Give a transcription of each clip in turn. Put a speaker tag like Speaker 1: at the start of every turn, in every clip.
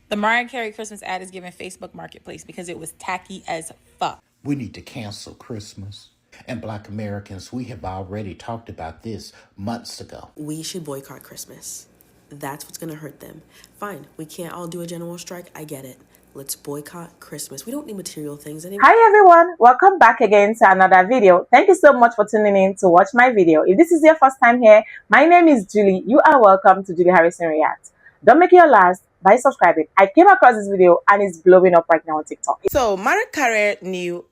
Speaker 1: The Mariah Carey Christmas ad is giving Facebook Marketplace because it was tacky as fuck.
Speaker 2: We need to cancel Christmas. And Black Americans, we have already talked about this months ago.
Speaker 3: We should boycott Christmas. That's what's gonna hurt them. Fine, we can't all do a general strike. I get it. Let's boycott Christmas. We don't need material things anymore.
Speaker 4: Hi everyone, welcome back again to another video. Thank you so much for tuning in to watch my video. If this is your first time here, my name is Julie. You are welcome to Julie Harrison React. Don't make it your last by subscribing. I came across this video and it's blowing up right now on TikTok.
Speaker 5: So Mariah Carey new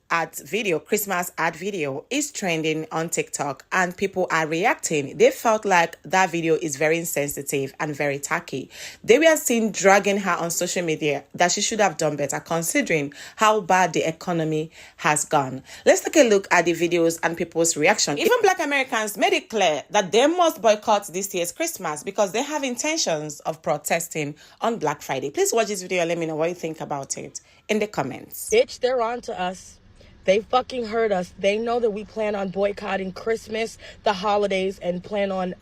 Speaker 5: Christmas ad video is trending on TikTok and people are reacting. They felt like that video is very insensitive and very tacky. They were seen dragging her on social media that she should have done better considering how bad the economy has gone. Let's take a look at the videos and people's reaction. Even Black Americans made it clear that they must boycott this year's Christmas because they have intentions of protesting on Black Friday. Please watch this video and let me know what you think about it in the comments.
Speaker 6: Bitch, they're on to us. They fucking heard us. They know that we plan on boycotting Christmas, the holidays, and plan on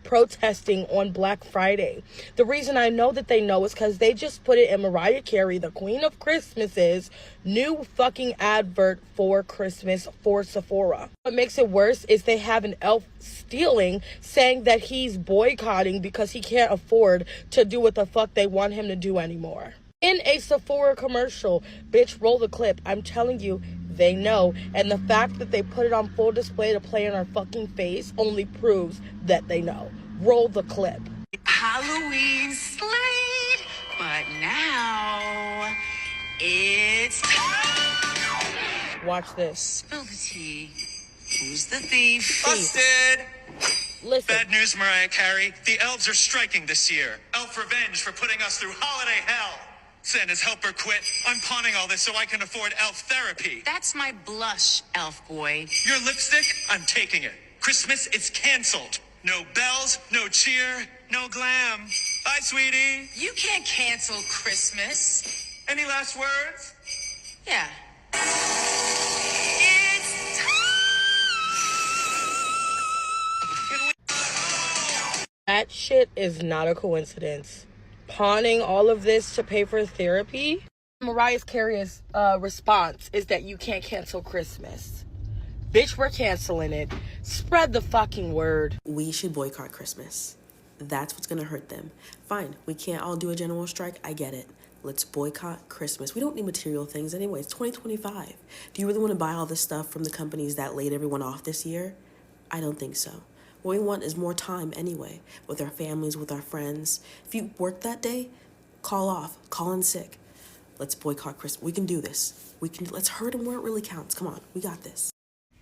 Speaker 6: protesting on Black Friday. The reason I know that they know is because they just put it in Mariah Carey, the Queen of Christmases, new fucking advert for Christmas for Sephora. What makes it worse is they have an elf stealing, saying that he's boycotting because he can't afford to do what the fuck they want him to do anymore. In a Sephora commercial. Bitch, roll the clip. I'm telling you, they know. And the fact that they put it on full display to play in our fucking face only proves that they know. Roll the clip.
Speaker 7: Halloween slate, but now it's time.
Speaker 6: Watch this.
Speaker 7: Spill the tea. Who's the thief?
Speaker 8: Busted!
Speaker 6: Listen.
Speaker 8: Bad news, Mariah Carey. The elves are striking this year. Elf revenge for putting us through holiday hell. Santa's helper quit. I'm pawning all this so I can afford elf therapy.
Speaker 7: That's my blush, elf boy.
Speaker 8: Your lipstick? I'm taking it. Christmas is canceled. No bells, no cheer, no glam. Bye, sweetie.
Speaker 7: You can't cancel Christmas.
Speaker 8: Any last words?
Speaker 7: Yeah. It's time.
Speaker 6: That shit is not a coincidence. Pawning all of this to pay for therapy? Mariah Carey's response is that you can't cancel Christmas. Bitch, we're canceling it. Spread the fucking word.
Speaker 3: We should boycott Christmas. That's what's gonna hurt them. Fine, we can't all do a general strike. I get it. Let's boycott Christmas. We don't need material things anyway. It's 2025. Do you really want to buy all this stuff from the companies that laid everyone off this year? I don't think so. What we want is more time anyway, with our families, with our friends. If you work that day, call off, call in sick. Let's boycott Christmas. We can do this. Let's hurt them where it really counts. Come on, we got this.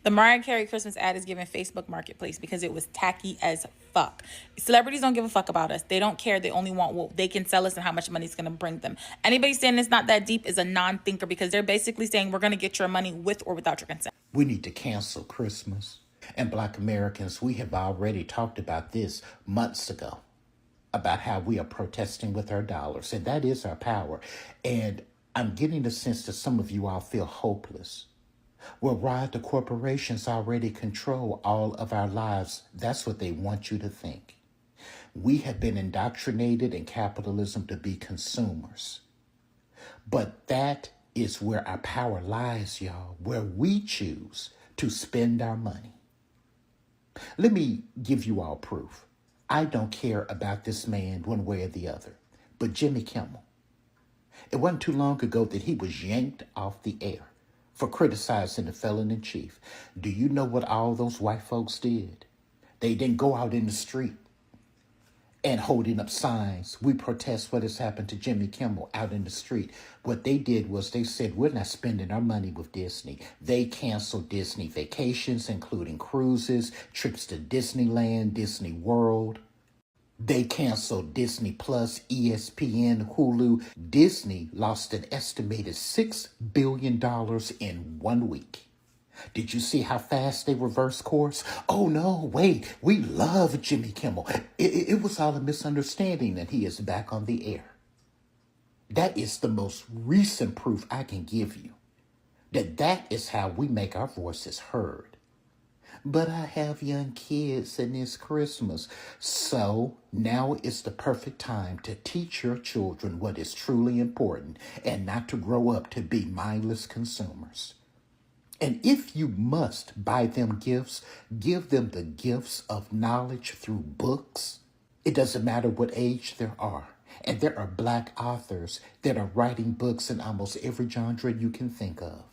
Speaker 1: The Mariah Carey Christmas ad is giving Facebook Marketplace because it was tacky as fuck. Celebrities don't give a fuck about us. They don't care. They only want what they can sell us and how much money it's going to bring them. Anybody saying it's not that deep is a non-thinker because they're basically saying we're going to get your money with or without your consent.
Speaker 2: We need to cancel Christmas. And Black Americans, we have already talked about this months ago, about how we are protesting with our dollars. And that is our power. And I'm getting the sense that some of you all feel hopeless. Well, Rod, the corporations already control all of our lives. That's what they want you to think. We have been indoctrinated in capitalism to be consumers. But that is where our power lies, y'all, where we choose to spend our money. Let me give you all proof. I don't care about this man one way or the other, but Jimmy Kimmel. It wasn't too long ago that he was yanked off the air for criticizing the felon-in-chief. Do you know what all those white folks did? They didn't go out in the street and holding up signs. We protest what has happened to Jimmy Kimmel out in the street. What they did was they said, we're not spending our money with Disney. They canceled Disney vacations, including cruises, trips to Disneyland, Disney World. They canceled Disney Plus, ESPN, Hulu. Disney lost an estimated $6 billion in 1 week. Did you see how fast they reversed course? Oh, no, wait, we love Jimmy Kimmel. It was all a misunderstanding and he is back on the air. That is the most recent proof I can give you that is how we make our voices heard. But I have young kids and it's Christmas. So now is the perfect time to teach your children what is truly important and not to grow up to be mindless consumers. And if you must buy them gifts, give them the gifts of knowledge through books. It doesn't matter what age there are. And there are Black authors that are writing books in almost every genre you can think of.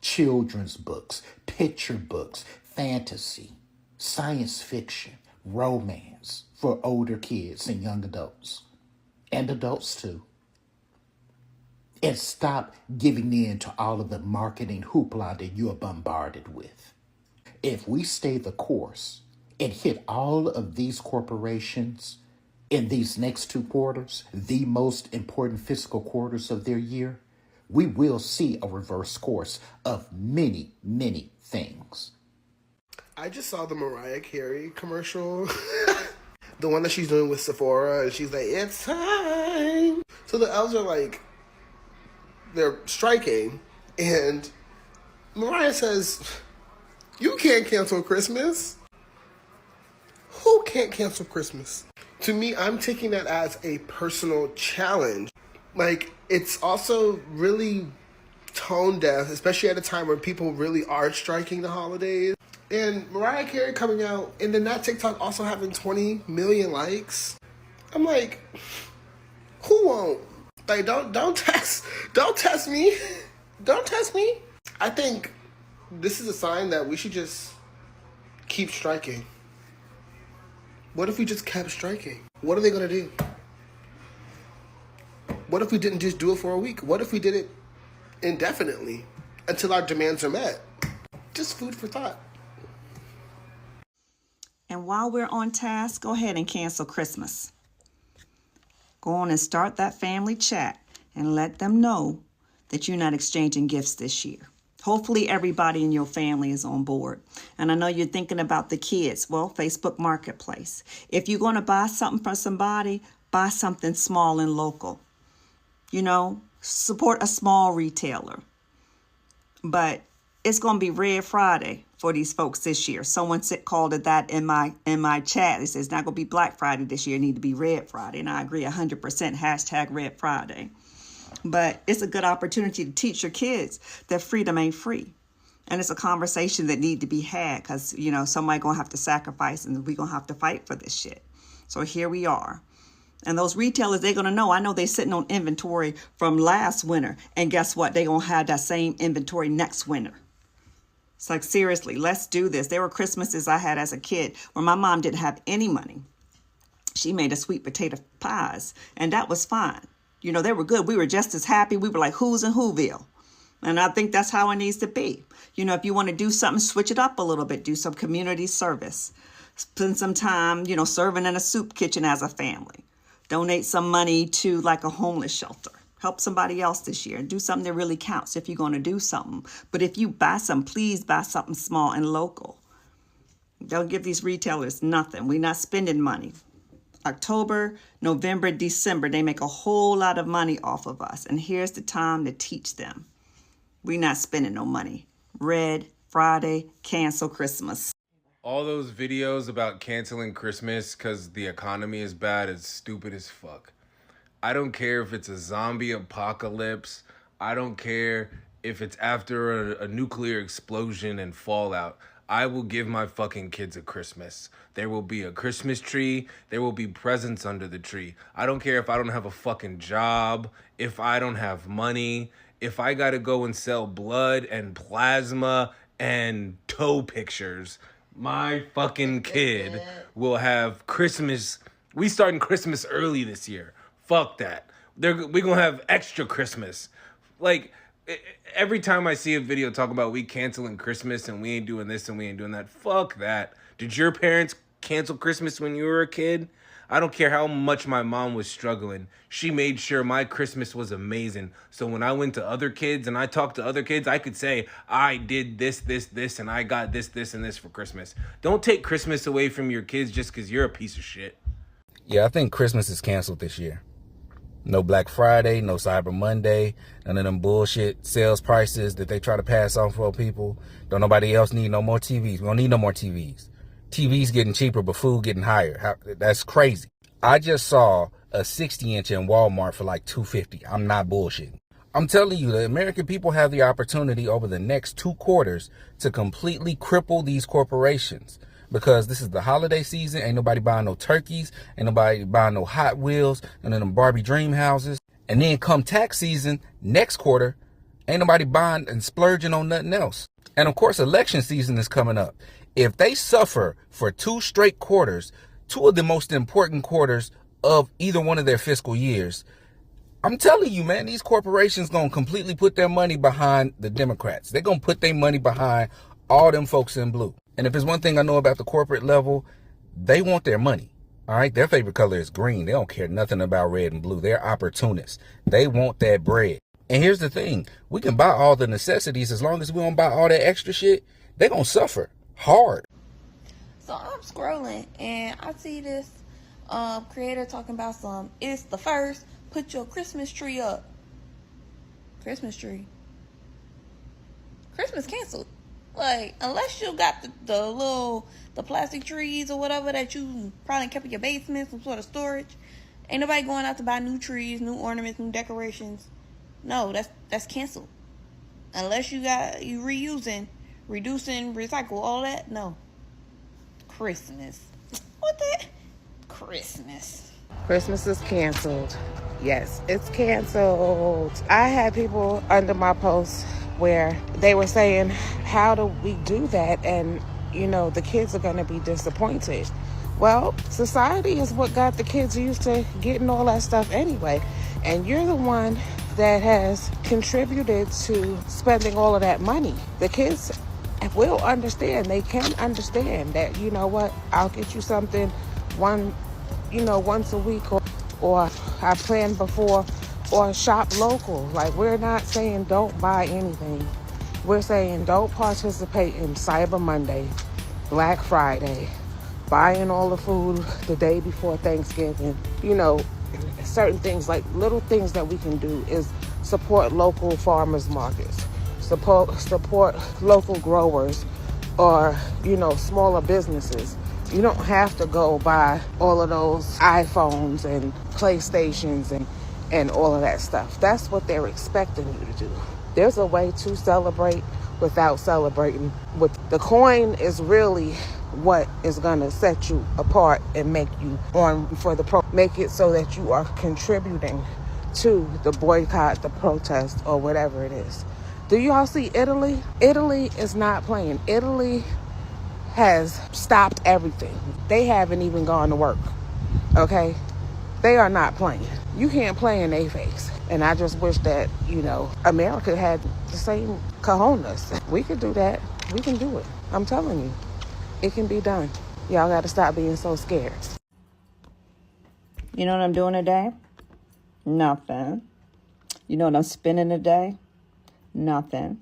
Speaker 2: Children's books, picture books, fantasy, science fiction, romance for older kids and young adults. And adults too. And stop giving in to all of the marketing hoopla that you are bombarded with. If we stay the course and hit all of these corporations in these next 2 quarters, the most important fiscal quarters of their year, we will see a reverse course of many, many things.
Speaker 9: I just saw the Mariah Carey commercial. The one that she's doing with Sephora, and she's like, it's time. So the elves are like, they're striking, and Mariah says, you can't cancel Christmas. Who can't cancel Christmas? To me, I'm taking that as a personal challenge. Like, it's also really tone deaf, especially at a time when people really are striking the holidays. And Mariah Carey coming out, and then that TikTok also having 20 million likes. I'm like, who won't? Like, don't test me. Don't test me. I think this is a sign that we should just keep striking. What if we just kept striking? What are they gonna do? What if we didn't just do it for a week? What if we did it indefinitely until our demands are met? Just food for thought.
Speaker 10: And while we're on task, go ahead and cancel Christmas. Go on and start that family chat and let them know that you're not exchanging gifts this year. Hopefully everybody in your family is on board. And I know you're thinking about the kids. Well, Facebook Marketplace. If you're going to buy something from somebody, buy something small and local. You know, support a small retailer. But it's going to be Red Friday for these folks this year. Someone called it that in my chat. It says it's not going to be Black Friday this year. It need to be Red Friday. And I agree 100%. Hashtag Red Friday. But it's a good opportunity to teach your kids that freedom ain't free. And it's a conversation that need to be had because, you know, somebody going to have to sacrifice and we're going to have to fight for this shit. So here we are. And those retailers, they're going to know. I know they're sitting on inventory from last winter. And guess what? They're going to have that same inventory next winter. It's like, seriously, let's do this. There were Christmases I had as a kid where my mom didn't have any money. She made a sweet potato pies, and that was fine. You know, they were good. We were just as happy. We were like, who's in Whoville? And I think that's how it needs to be. You know, if you want to do something, switch it up a little bit. Do some community service. Spend some time, you know, serving in a soup kitchen as a family. Donate some money to like a homeless shelter. Help somebody else this year and do something that really counts if you're going to do something. But if you buy some, please buy something small and local. Don't give these retailers nothing. We're not spending money. October, November, December, they make a whole lot of money off of us. And here's the time to teach them. We're not spending no money. Red Friday, cancel Christmas.
Speaker 11: All those videos about canceling Christmas because the economy is bad is stupid as fuck. I don't care if it's a zombie apocalypse. I don't care if it's after a nuclear explosion and fallout. I will give my fucking kids a Christmas. There will be a Christmas tree. There will be presents under the tree. I don't care if I don't have a fucking job, if I don't have money, if I gotta go and sell blood and plasma and toe pictures. My fucking kid will have Christmas. We starting Christmas early this year. Fuck that. We're going to have extra Christmas. Like, every time I see a video talking about we canceling Christmas and we ain't doing this and we ain't doing that, fuck that. Did your parents cancel Christmas when you were a kid? I don't care how much my mom was struggling. She made sure my Christmas was amazing. So when I went to other kids and I talked to other kids, I could say, I did this, and I got this, and this for Christmas. Don't take Christmas away from your kids just because you're a piece of shit.
Speaker 12: Yeah, I think Christmas is canceled this year. No Black Friday, no Cyber Monday, none of them bullshit sales prices that they try to pass on for people. Don't nobody else need no more TVs. We don't need no more TVs. TVs getting cheaper, but food getting higher. That's crazy. I just saw a 60-inch in Walmart for like $250. I'm not bullshitting. I'm telling you, the American people have the opportunity over the next 2 quarters to completely cripple these corporations. Because this is the holiday season. Ain't nobody buying no turkeys. Ain't nobody buying no Hot Wheels and then them Barbie dream houses. And then come tax season, next quarter, ain't nobody buying and splurging on nothing else. And of course, election season is coming up. If they suffer for 2 straight quarters, 2 of the most important quarters of either one of their fiscal years, I'm telling you, man, these corporations going to completely put their money behind the Democrats. They're going to put their money behind all them folks in blue. And if there's one thing I know about the corporate level, they want their money. All right. Their favorite color is green. They don't care nothing about red and blue. They're opportunists. They want that bread. And here's the thing. We can buy all the necessities as long as we don't buy all that extra shit. They're going to suffer hard.
Speaker 13: So I'm scrolling and I see this creator talking about it's the first, put your Christmas tree up. Christmas tree. Christmas canceled. Like, unless you got the plastic trees or whatever that you probably kept in your basement, some sort of storage, ain't nobody going out to buy new trees, new ornaments, new decorations. No, that's canceled. Unless you reusing, reducing, recycle, all that. No. Christmas. What the? Christmas.
Speaker 5: Christmas is canceled. Yes, it's canceled. I had people under my post where they were saying, how do we do that? And, the kids are going to be disappointed. Well, society is what got the kids used to getting all that stuff anyway. And you're the one that has contributed to spending all of that money. The kids will understand. They can understand that, you know what, I'll get you something once a week or I planned before, or shop local. Like, we're not saying don't buy anything. We're saying don't participate in Cyber Monday, Black Friday, buying all the food the day before Thanksgiving. Certain things, like little things that we can do is support local farmers markets, support local growers, or, smaller businesses. You don't have to go buy all of those iPhones and PlayStations and all of that stuff. That's what they're expecting you to do. There's a way to celebrate without celebrating. The coin is really what is going to set you apart and make you make it so that you are contributing to the boycott, the protest, or whatever it is. Do you all see Italy? Italy is not playing. Italy has stopped everything. They haven't even gone to work. Okay? They are not playing. You can't play in their face. And I just wish that, America had the same cojones. We could do that. We can do it. I'm telling you. It can be done. Y'all got to stop being so scared.
Speaker 10: You know what I'm doing today? Nothing. You know what I'm spending today? Nothing.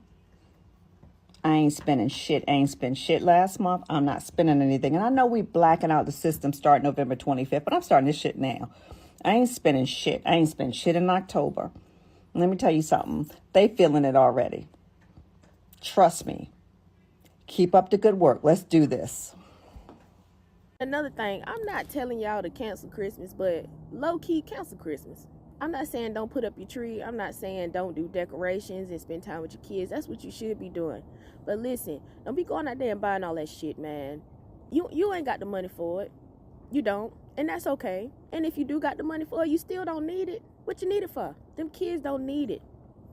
Speaker 10: I ain't spending shit. I ain't spent shit last month. I'm not spending anything. And I know we blacking out the system starting November 25th, but I'm starting this shit now. I ain't spending shit. I ain't spent shit in October. Let me tell you something. They feeling it already. Trust me. Keep up the good work. Let's do this.
Speaker 14: Another thing, I'm not telling y'all to cancel Christmas, but low-key cancel Christmas. I'm not saying don't put up your tree. I'm not saying don't do decorations and spend time with your kids. That's what you should be doing. But listen, don't be going out there and buying all that shit, man. You ain't got the money for it. You don't. And that's okay. And if you do got the money for it, you still don't need it. What you need it for? Them kids don't need it.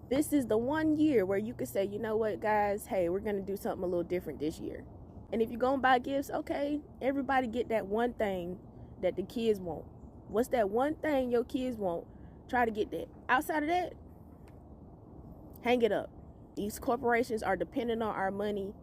Speaker 14: This is the one year where you could say, you know what, guys, hey, we're going to do something a little different this year. And if you're going to buy gifts, okay, everybody get that one thing that the kids want. What's that one thing your kids want? Try to get that. Outside of that, hang it up. These corporations are dependent on our money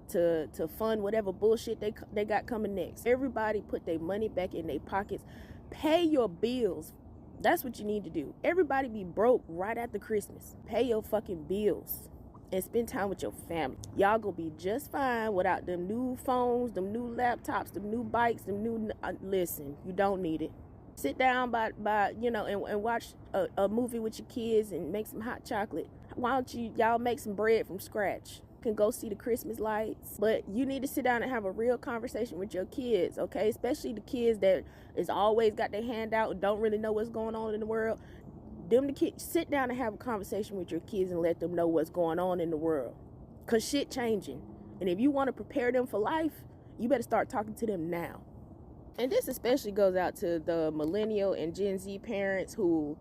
Speaker 14: to fund whatever bullshit they got coming next. Everybody put their money back in their pockets. Pay your bills. That's what you need to do. Everybody be broke right after Christmas. Pay your fucking bills and spend time with your family. Y'all gonna be just fine without them new phones, them new laptops, them new bikes, them new... listen, you don't need it. Sit down by and watch a movie with your kids and make some hot chocolate. Why don't y'all make some bread from scratch? Can go see the Christmas lights. But you need to sit down and have a real conversation with your kids, okay? Especially the kids that is always got their hand out and don't really know what's going on in the world. The kids, sit down and have a conversation with your kids and let them know what's going on in the world. Cause shit changing. And if you want to prepare them for life, you better start talking to them now. And this especially goes out to the millennial and Gen Z parents who,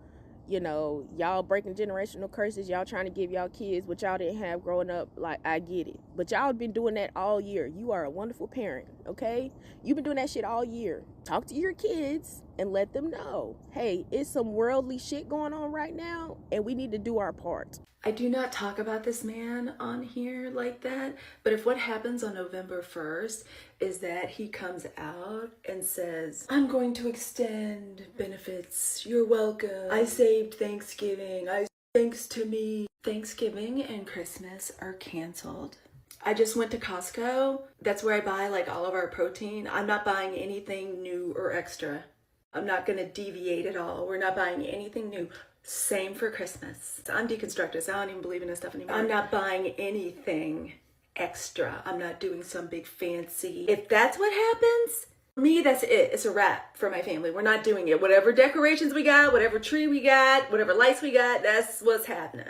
Speaker 14: y'all breaking generational curses. Y'all trying to give y'all kids what y'all didn't have growing up. Like, I get it. But y'all been doing that all year. You are a wonderful parent, okay? You've been doing that shit all year. Talk to your kids and let them know, hey, it's some worldly shit going on right now, and we need to do our part.
Speaker 15: I do not talk about this man on here like that, but if what happens on November 1st is that he comes out and says, I'm going to extend benefits, you're welcome, I saved Thanksgiving, thanks to me. Thanksgiving and Christmas are canceled. I just went to Costco. That's where I buy like all of our protein. I'm not buying anything new or extra. I'm not gonna deviate at all. We're not buying anything new. Same for Christmas. I'm deconstructed, so I don't even believe in this stuff anymore. I'm not buying anything extra. I'm not doing some big fancy. If that's what happens, for me, that's it. It's a wrap for my family. We're not doing it. Whatever decorations we got, whatever tree we got, whatever lights we got, that's what's happening.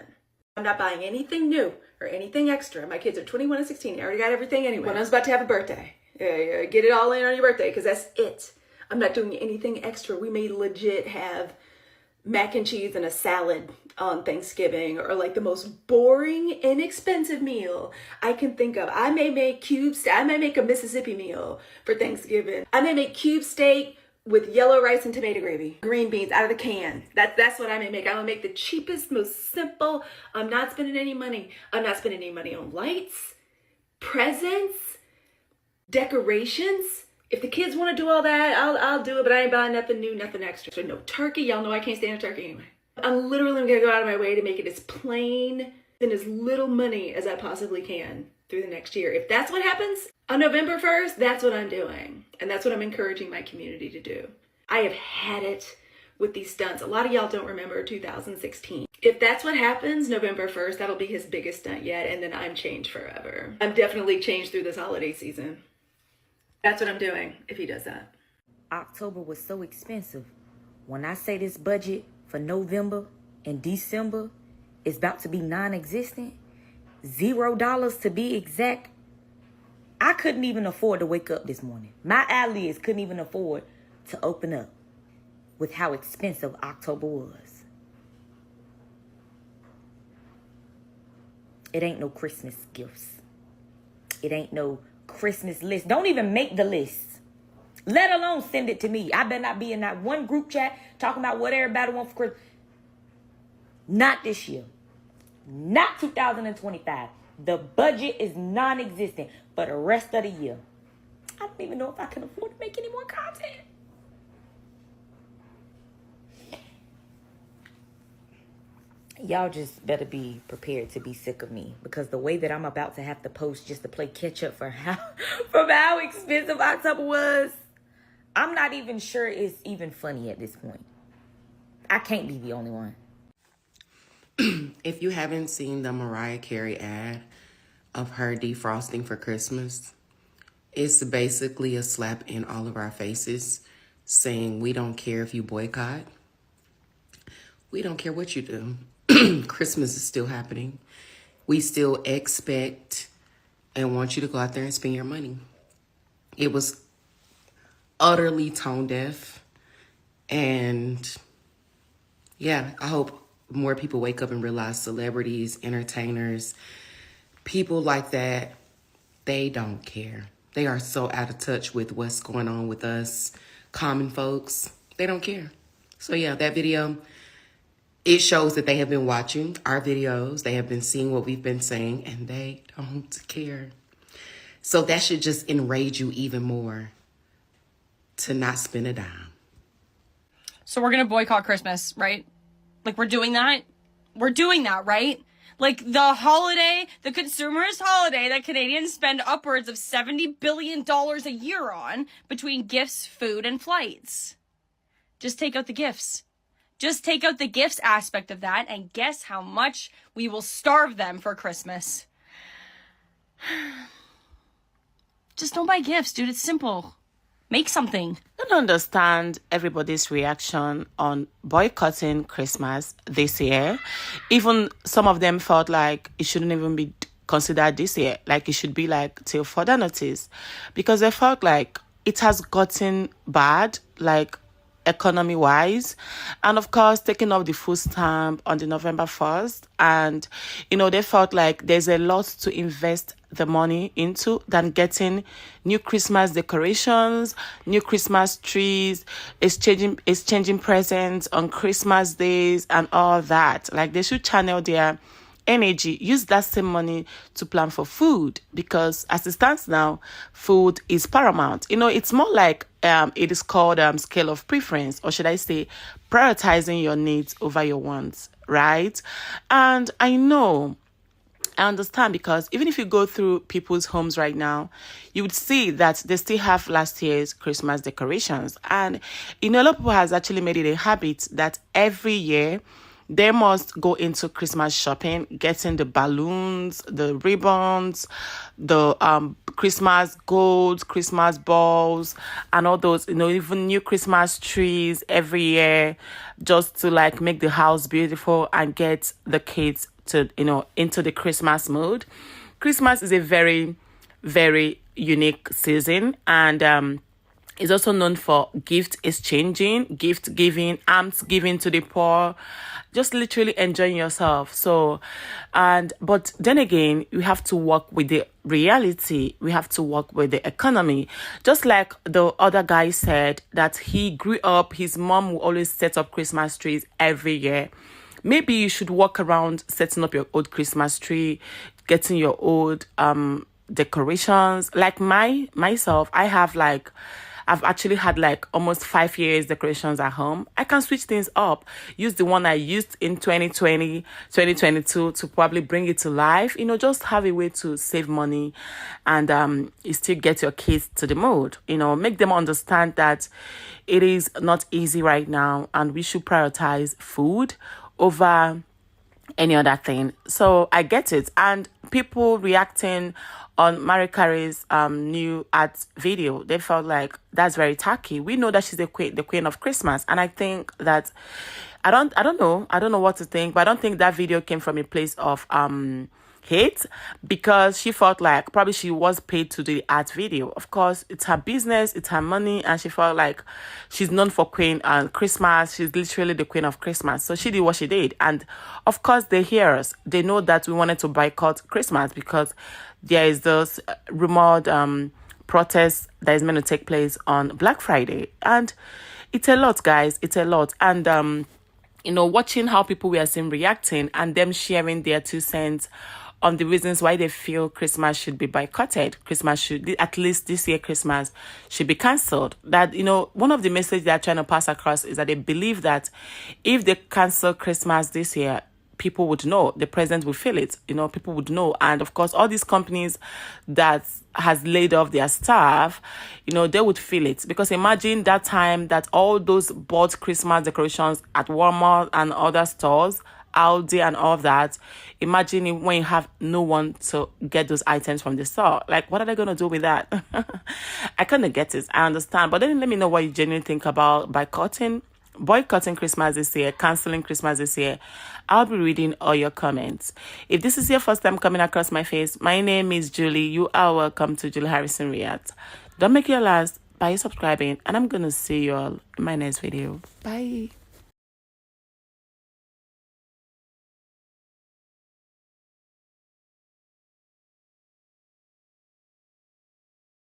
Speaker 15: I'm not buying anything new or anything extra. My kids are 21 and 16. I already got everything anyway. When I was about to have a birthday, get it all in on your birthday, because that's it. I'm not doing anything extra. We may legit have mac and cheese and a salad on Thanksgiving, or like the most boring, inexpensive meal I can think of. I may make I may make a Mississippi meal for Thanksgiving. I may make cube steak with yellow rice and tomato gravy, green beans out of the can. That's what I may make. I will make the cheapest, most simple. I'm not spending any money. I'm not spending any money on lights, presents, decorations. If the kids want to do all that, I'll do it, but I ain't buying nothing new, nothing extra. So no turkey. Y'all know I can't stand a turkey anyway. I'm literally going to go out of my way to make it as plain and as little money as I possibly can through the next year. If that's what happens on November 1st, that's what I'm doing. And that's what I'm encouraging my community to do. I have had it with these stunts. A lot of y'all don't remember 2016. If that's what happens November 1st, that'll be his biggest stunt yet. And then I'm changed forever. I'm definitely changed through this holiday season. That's what I'm doing if he does that.
Speaker 16: October was so expensive. When I say this budget for November and December is about to be non-existent, $0 to be exact, I couldn't even afford to wake up this morning. My eyelids couldn't even afford to open up with how expensive October was. It ain't no Christmas gifts. It ain't no Christmas list. Don't even make the list, let alone send it to me. I better not be in that one group chat talking about what everybody wants for Christmas. Not this year. Not 2025. The budget is non-existent for the rest of the year. I don't even know if I can afford to make any more content. Y'all just better be prepared to be sick of me, because the way that I'm about to have to post just to play catch up from how expensive October was, I'm not even sure it's even funny at this point. I can't be the only one.
Speaker 17: If you haven't seen the Mariah Carey ad of her defrosting for Christmas, it's basically a slap in all of our faces saying, we don't care if you boycott. We don't care what you do. Christmas is still happening. We still expect and want you to go out there and spend your money. It was utterly tone deaf. And yeah, I hope more people wake up and realize celebrities, entertainers, people like that, they don't care. They are so out of touch with what's going on with us common folks. They don't care. So yeah, that video, it shows that they have been watching our videos. They have been seeing what we've been saying, and they don't care. So that should just enrage you even more to not spend a dime.
Speaker 18: So we're going to boycott Christmas, right? Like, we're doing that? We're doing that, right? Like, the holiday, the consumerist holiday that Canadians spend upwards of $70 billion a year on between gifts, food, and flights. Just take out the gifts. Just take out the gifts aspect of that, and guess how much we will starve them for Christmas. Just don't buy gifts, dude. It's simple. Make something.
Speaker 5: I don't understand everybody's reaction on boycotting Christmas this year. Even some of them felt like it shouldn't even be considered this year. Like it should be like till further notice. Because they felt like it has gotten bad, like economy-wise. And of course, taking off the food stamp on the November 1st. And, they felt like there's a lot to invest the money into than getting new Christmas decorations, new Christmas trees, exchanging presents on Christmas days and all that. Like they should channel their energy, use that same money to plan for food, because as it stands now, food is paramount. It's more like it is called scale of preference, or should I say prioritizing your needs over your wants, right? And I understand, because even if you go through people's homes right now, you would see that they still have last year's Christmas decorations. And, a lot of people has actually made it a habit that every year they must go into Christmas shopping, getting the balloons, the ribbons, the Christmas golds, Christmas balls, and all those, even new Christmas trees every year, just to like make the house beautiful and get the kids to, into the Christmas mood. Christmas is a very, very unique season, and it's also known for gift exchanging, gift giving, alms giving to the poor, just literally enjoying yourself. But then again, you have to work with the reality. We have to work with the economy. Just like the other guy said that he grew up, his mom will always set up Christmas trees every year. Maybe you should walk around setting up your old Christmas tree, getting your old decorations. Like myself, I've actually had like almost 5 years decorations at home. I can switch things up. Use the one I used in 2020, 2022 to probably bring it to life. Just have a way to save money and you still get your kids to the mood. Make them understand that it is not easy right now and we should prioritize food over any other thing. So I get it. And people reacting on Mariah Carey's new art video, they felt like that's very tacky. We know that she's the queen of Christmas, and I think that I don't know what to think, but I don't think that video came from a place of hate, because she felt like probably she was paid to do the art video. Of course, it's her business, it's her money, and she felt like she's known for Queen and Christmas. She's literally the queen of Christmas. So she did what she did. And of course, they hear us. They know that we wanted to boycott Christmas because there is this rumored protest that is meant to take place on Black Friday. And it's a lot, guys. It's a lot. And, watching how people were seen reacting and them sharing their 2 cents on the reasons why they feel Christmas should be boycotted. Christmas should, at least this year, Christmas should be cancelled. That, one of the messages they're trying to pass across is that they believe that if they cancel Christmas this year, people would know, the president would feel it, people would know. And of course, all these companies that has laid off their staff, they would feel it. Because imagine that time that all those bought Christmas decorations at Walmart and other stores, Aldi and all of that. Imagine when you have no one to get those items from the store. Like, what are they going to do with that? I kind of get it. I understand. But then let me know what you genuinely think about boycotting Christmas this year, canceling Christmas this year. I'll be reading all your comments. If this is your first time coming across my face, my name is Julie. You are welcome to Julie Harrison React. Don't make your last by subscribing, and I'm going to see you all in my next video. Bye.